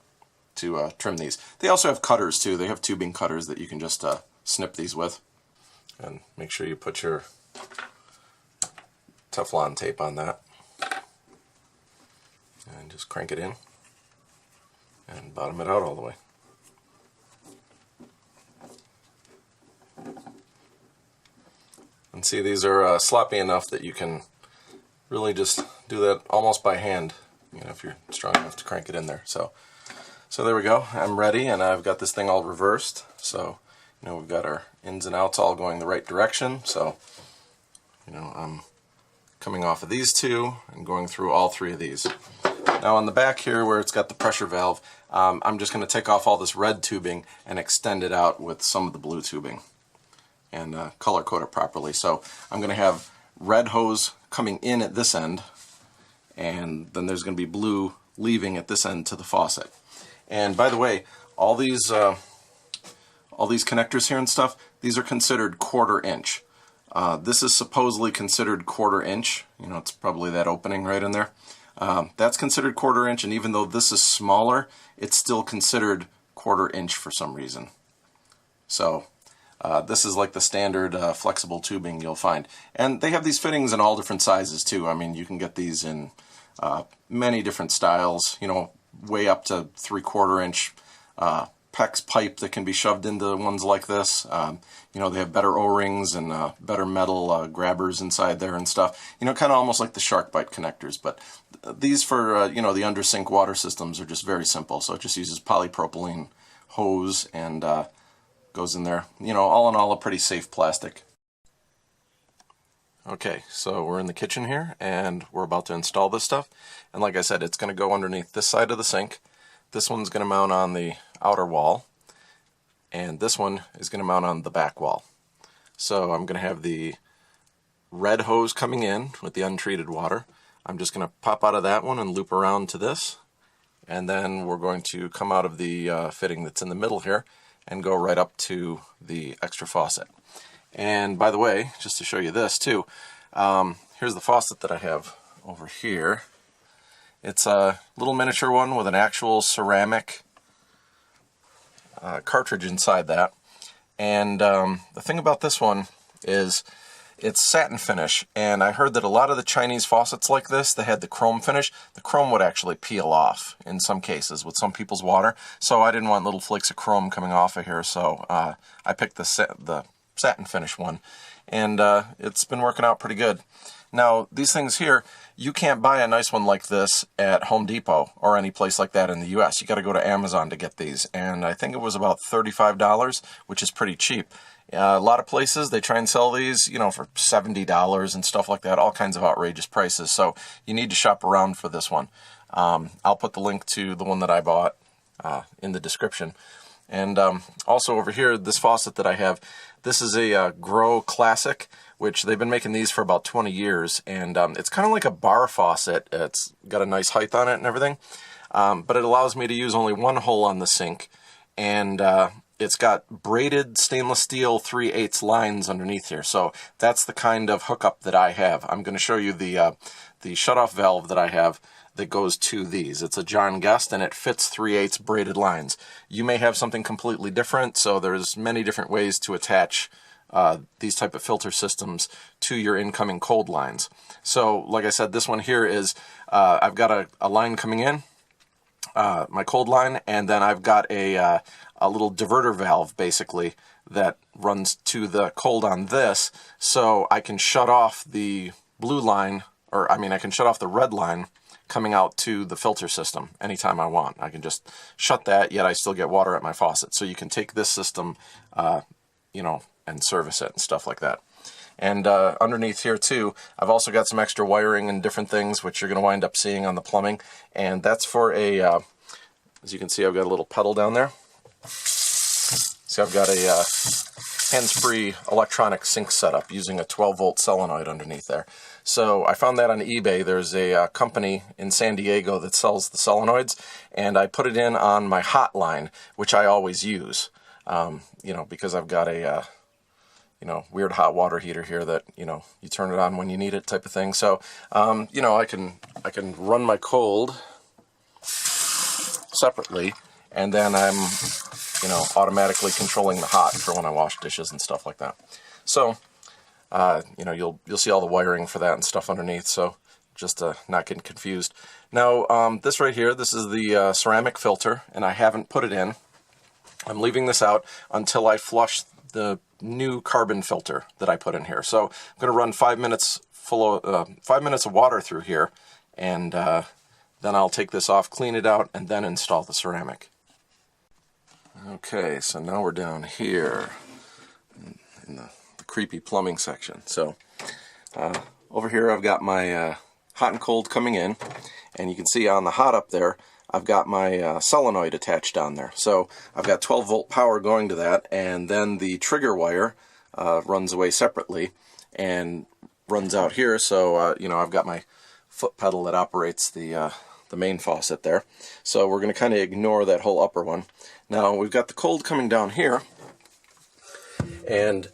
to trim these. They also have cutters too. They have tubing cutters that you can just snip these with. And make sure you put your Teflon tape on that. And just crank it in and bottom it out all the way. And see, these are sloppy enough that you can really just do that almost by hand, you know, if you're strong enough to crank it in there. So there we go. I'm ready, and I've got this thing all reversed. So, you know, we've got our ins and outs all going the right direction. So, you know, I'm coming off of these two and going through all three of these. Now on the back here where it's got the pressure valve, I'm just going to take off all this red tubing and extend it out with some of the blue tubing and color code it properly. So I'm going to have red hose coming in at this end, and then there's going to be blue leaving at this end to the faucet. And by the way, all these connectors here and stuff, these are considered 1/4 inch. This is supposedly considered 1/4 inch. You know, it's probably that opening right in there. That's considered 1/4 inch, and even though this is smaller, it's still considered 1/4 inch for some reason. So this is like the standard flexible tubing you'll find. And they have these fittings in all different sizes too. I mean, you can get these in many different styles, you know, way up to 3/4 inch PEX pipe that can be shoved into ones like this. You know, they have better O-rings and better metal grabbers inside there and stuff. You know, kind of almost like the shark bite connectors. But these for, you know, the under sink water systems are just very simple. So it just uses polypropylene hose and goes in there. You know, all in all, a pretty safe plastic. Okay, so we're in the kitchen here and we're about to install this stuff. And like I said, it's going to go underneath this side of the sink. This one's going to mount on the outer wall, and this one is going to mount on the back wall. So I'm going to have the red hose coming in with the untreated water. I'm just going to pop out of that one and loop around to this, and then we're going to come out of the fitting that's in the middle here and go right up to the extra faucet. And by the way, just to show you this too, here's the faucet that I have over here. It's a little miniature one with an actual ceramic cartridge inside that. And the thing about this one is it's satin finish. And I heard that a lot of the Chinese faucets like this, they had the chrome finish. The chrome would actually peel off in some cases with some people's water. So I didn't want little flakes of chrome coming off of here. So I picked the satin finish one. And it's been working out pretty good. Now, these things here, you can't buy a nice one like this at Home Depot or any place like that in the US. You got to go to Amazon to get these, and I think it was about $35, which is pretty cheap. A lot of places, they try and sell these, you know, for $70 and stuff like that, all kinds of outrageous prices, so you need to shop around for this one. I'll put the link to the one that I bought in the description. And also over here, this faucet that I have, this is a Grow Classic, which they've been making these for about 20 years, and it's kind of like a bar faucet. It's got a nice height on it and everything, but it allows me to use only one hole on the sink, and it's got braided stainless steel 3/8 lines underneath here, so that's the kind of hookup that I have. I'm going to show you the shutoff valve that I have that goes to these. It's a John Guest, and it fits 3/8 braided lines. You may have something completely different, so there's many different ways to attach these type of filter systems to your incoming cold lines. So like I said, this one here is I've got a line coming in, my cold line, and then I've got a little diverter valve basically that runs to the cold on this, so I can shut off the blue line, or I mean I can shut off the red line coming out to the filter system anytime I want. I can just shut that, yet I still get water at my faucet. So you can take this system, you know, and service it and stuff like that. And underneath here too, I've also got some extra wiring and different things which you're going to wind up seeing on the plumbing. And that's for a, as you can see, I've got a little pedal down there. So I've got a hands-free electronic sink setup using a 12-volt solenoid underneath there. So I found that on eBay. There's a company in San Diego that sells the solenoids, and I put it in on my hot line, which I always use, you know, because I've got a you know, weird hot water heater here that, you know, you turn it on when you need it type of thing. So you know, I can run my cold separately, and then I'm, you know, automatically controlling the hot for when I wash dishes and stuff like that. So you know, you'll see all the wiring for that and stuff underneath, so just not getting confused. Now this right here, this is the ceramic filter, and I haven't put it in. I'm leaving this out until I flush the new carbon filter that I put in here. So I'm going to run 5 minutes 5 minutes of water through here, and then I'll take this off, clean it out, and then install the ceramic. Okay, so now we're down here in the creepy plumbing section. So over here I've got my hot and cold coming in, and you can see on the hot up there I've got my solenoid attached on there. So I've got 12-volt power going to that, and then the trigger wire runs away separately and runs out here. So you know, I've got my foot pedal that operates the main faucet there. So we're going to kind of ignore that whole upper one. Now we've got the cold coming down here, and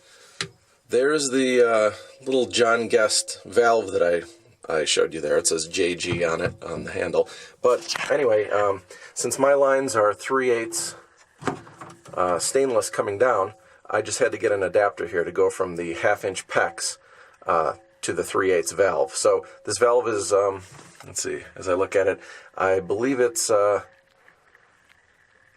there's the little John Guest valve that I showed you there. It says JG on it, on the handle. But anyway, since my lines are 3/8 stainless coming down, I just had to get an adapter here to go from the 1/2-inch PEX to the 3/8 valve. So this valve is, let's see, as I look at it, I believe it's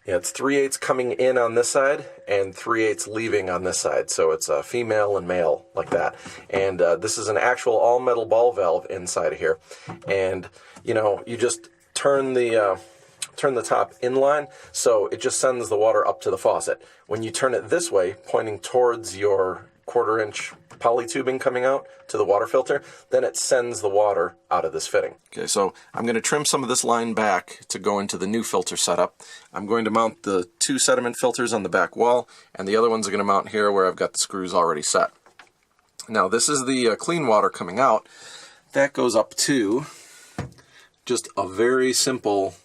Yeah, it's 3/8 coming in on this side and 3/8 leaving on this side. So it's a female and male like that. And this is an actual all metal ball valve inside of here. And you just turn the top inline, so it just sends the water up to the faucet. When you turn it this way, pointing towards your 1/4-inch poly tubing coming out to the water filter, then it sends the water out of this fitting. Okay, so I'm going to trim some of this line back to go into the new filter setup. I'm going to mount the 2 sediment filters on the back wall, and the other ones are going to mount here where I've got the screws already set. Now this is the clean water coming out. That goes up to just a very simple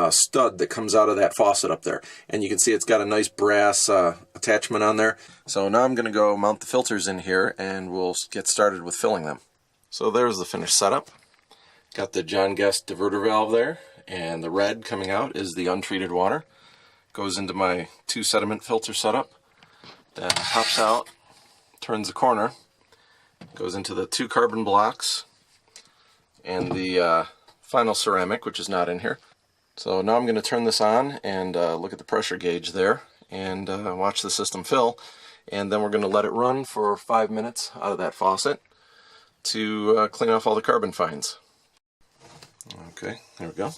stud that comes out of that faucet up there, and you can see it's got a nice brass attachment on there. So now I'm going to go mount the filters in here and we'll get started with filling them. So there's the finished setup. Got the John Guest diverter valve there, and the red coming out is the untreated water. Goes into my 2 sediment filter setup, then pops out, turns the corner, goes into the 2 carbon blocks and the final ceramic, which is not in here. So now I'm going to turn this on and look at the pressure gauge there and watch the system fill, and then we're going to let it run for 5 minutes out of that faucet to clean off all the carbon fines. Okay, there we go.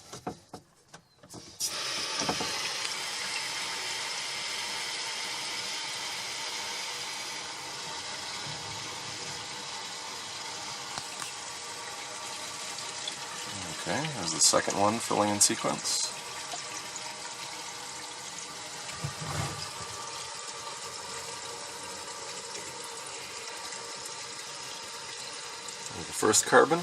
Okay, there's the second one filling in sequence. And the first carbon.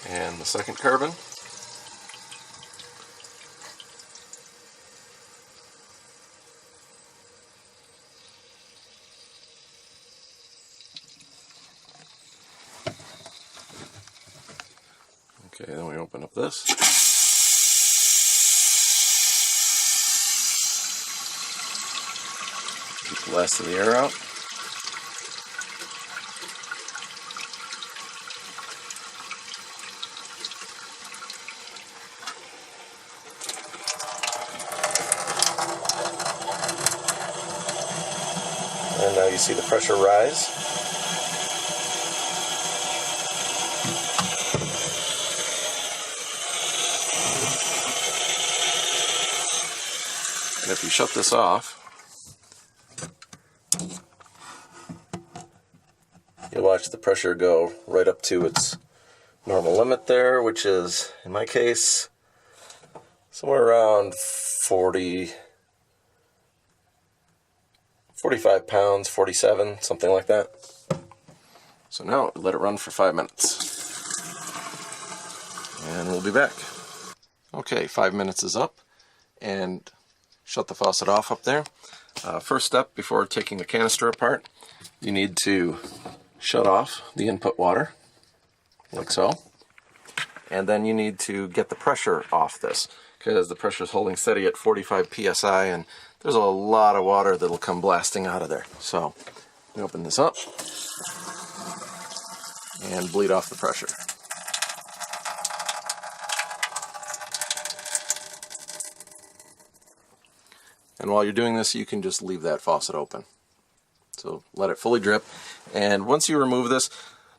And the second carbon. Okay, then we open up this. Keep the last of the air out. And now you see the pressure rise. And if you shut this off, you'll watch the pressure go right up to its normal limit there, which is, in my case, somewhere around 45 pounds, 47, something like that. So now let it run for 5 minutes. And we'll be back. Okay, 5 minutes is up, and shut the faucet off up there. First step before taking the canister apart, you need to shut off the input water, like so. And then you need to get the pressure off this, because the pressure is holding steady at 45 psi, and there's a lot of water that'll come blasting out of there. So we open this up and bleed off the pressure. And while you're doing this, you can just leave that faucet open. So let it fully drip. And once you remove this,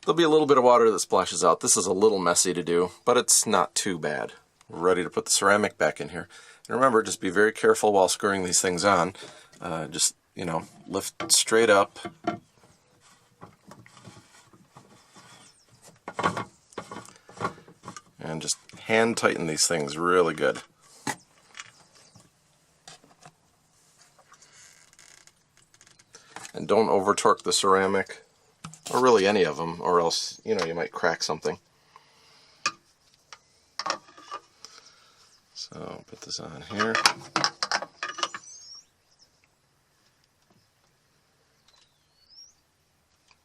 there'll be a little bit of water that splashes out. This is a little messy to do, but it's not too bad. We're ready to put the ceramic back in here. And remember, just be very careful while screwing these things on. Just, lift straight up. And just hand tighten these things really good. And don't over torque the ceramic, or really any of them, or else, you might crack something. So put this on here.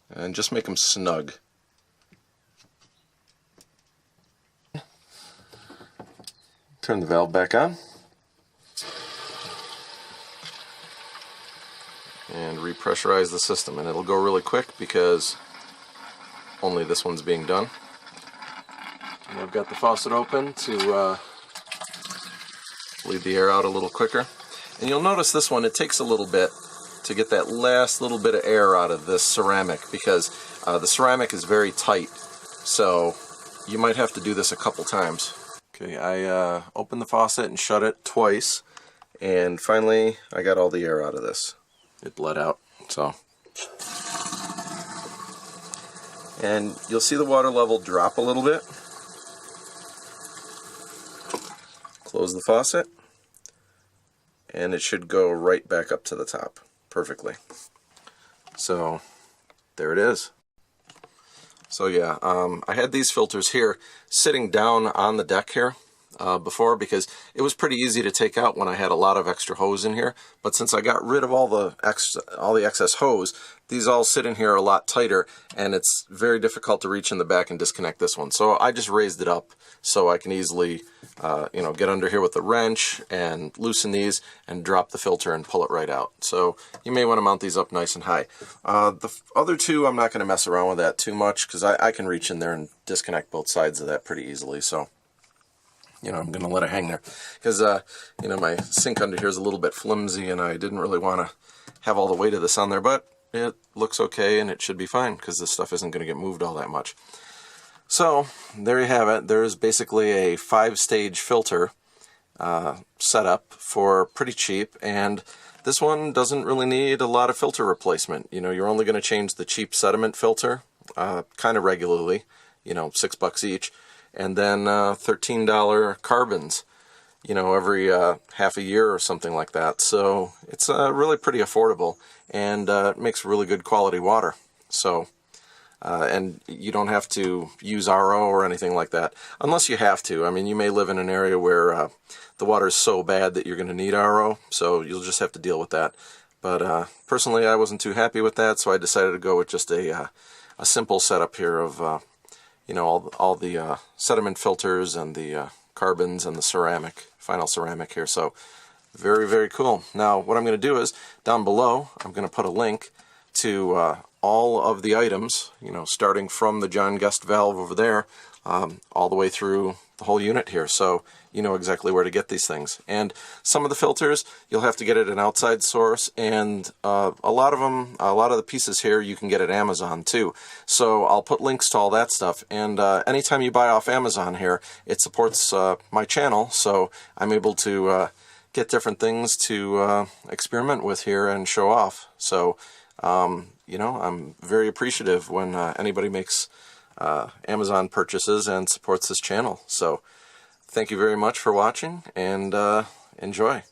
And just make them snug. Turn the valve back on. And repressurize the system, and it'll go really quick because only this one's being done. I've got the faucet open to lead the air out a little quicker. And you'll notice this one, it takes a little bit to get that last little bit of air out of this ceramic, because the ceramic is very tight, so you might have to do this a couple times. Okay, I opened the faucet and shut it twice, and finally I got all the air out of this. It bled out, so. And you'll see the water level drop a little bit. Close the faucet, and it should go right back up to the top perfectly. So there it is. So yeah, I had these filters here sitting down on the deck here before, because it was pretty easy to take out when I had a lot of extra hose in here. But since I got rid of all the excess hose, these all sit in here a lot tighter, and it's very difficult to reach in the back and disconnect this one. So I just raised it up so I can easily get under here with the wrench and loosen these and drop the filter and pull it right out. So you may want to mount these up nice and high. The other two, I'm not going to mess around with that too much, because I can reach in there and disconnect both sides of that pretty easily. So I'm going to let it hang there, because my sink under here is a little bit flimsy, and I didn't really want to have all the weight of this on there, but it looks okay, and it should be fine, because this stuff isn't going to get moved all that much. So there you have it. There's basically a 5-stage filter setup for pretty cheap, and this one doesn't really need a lot of filter replacement. You're only going to change the cheap sediment filter kind of regularly, $6 each, and then $13 carbons, every half a year or something like that. So it's really pretty affordable, and it makes really good quality water. So and you don't have to use RO or anything like that, unless you have to. I mean, you may live in an area where the water is so bad that you're going to need RO, so you'll just have to deal with that. But personally, I wasn't too happy with that, so I decided to go with just a simple setup here of all the sediment filters and the carbons and the final ceramic here. So very, very cool. Now what I'm going to do is, down below, I'm going to put a link to all of the items, starting from the John Guest valve over there, all the way through the whole unit here, so you know exactly where to get these things. And some of the filters, you'll have to get at an outside source, and a lot of the pieces here you can get at Amazon too. So I'll put links to all that stuff, and anytime you buy off Amazon here, it supports my channel, so I'm able to get different things to experiment with here and show off. So I'm very appreciative when anybody makes Amazon purchases and supports this channel. So thank you very much for watching, and enjoy.